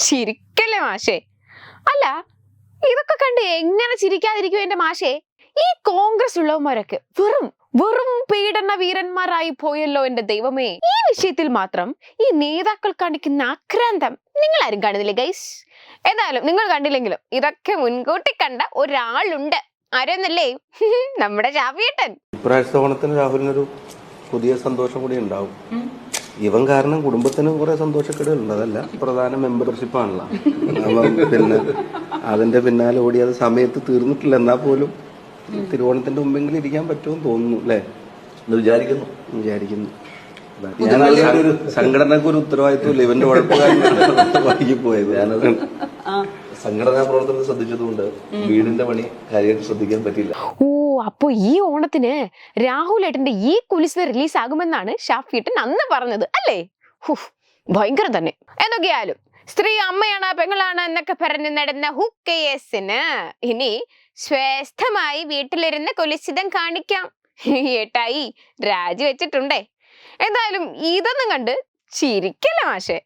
ചിരിക്കല്ലേ മാഷേ? അല്ല, ഇതൊക്കെ കണ്ട് എങ്ങനെ ചിരിക്കാതിരിക്കും എന്റെ മാഷേ? ഈ കോൺഗ്രസ് ഉള്ളവന്മാരൊക്കെ വെറും വെറും പീഡന വീരന്മാരായി പോയല്ലോ എന്റെ ദൈവമേ. ഈ വിഷയത്തിൽ മാത്രം ഈ നേതാക്കൾ കാണിക്കുന്ന ആക്രാന്തം നിങ്ങൾ ആരും കാണുന്നില്ലേ ഗൈസ്? എന്തായാലും നിങ്ങൾ കണ്ടില്ലെങ്കിലും ഇതൊക്കെ മുൻകൂട്ടി കണ്ട ഒരാളുണ്ട്. ആരെന്നല്ലേ? നമ്മുടെ ഷാഫിയേട്ടൻ. ഇപ്രാവശ്യത്തെ ഓണത്തിന് രാഹുലിനൊരു പുതിയ സന്തോഷം കൂടി ഉണ്ടാവും. ഇവൻ കാരണം കുടുംബത്തിന് കുറെ സന്തോഷക്കേടുകളുണ്ട്. അതല്ല, പ്രധാന മെമ്പർഷിപ്പാണല്ലോ. പിന്നെ അതിന്റെ പിന്നാലെ ഓടി അത് സമയത്ത് തീർന്നിട്ടില്ല. എന്നാൽ പോലും തിരുവോണത്തിന്റെ മുമ്പെങ്കിലും ഇരിക്കാൻ പറ്റുമെന്ന് തോന്നുന്നു അല്ലേ? വിചാരിക്കുന്നു. സംഘടനക്ക് ഒരു ഉത്തരവാദിത്വമില്ല. ഇവന്റെ ഉഴപ്പുകാരി പോയത്. ഞാനത് സംഘടനാ പ്രവർത്തനത്തെ ശ്രദ്ധിച്ചതുകൊണ്ട് വീടിന്റെ പണി കാര്യമായിട്ട് ശ്രദ്ധിക്കാൻ പറ്റില്ല. ഓ, അപ്പൊ ഈ ഓണത്തിന് രാഹുൽ ഏട്ടന്റെ ഈ കുലിസ് റിലീസ് ആകുമെന്നാണ് ഷാഫിയേട്ടൻ അന്ന് പറഞ്ഞത് അല്ലേ? ഭയങ്കരം തന്നെ. എന്തൊക്കെയായാലും സ്ത്രീ അമ്മയാണ് പെങ്ങളാണ് എന്നൊക്കെ പറഞ്ഞ് നടന്ന ഹുക്കേസിന് ഇനി സ്വസ്ഥമായി വീട്ടിലിരുന്ന് കുലിശിതം കാണിക്കാം. ഏട്ടായി രാജിവെച്ചിട്ടുണ്ടേ. എന്തായാലും ഇതൊന്നും കണ്ട് ചിരിക്കല്ലേ മാഷേ?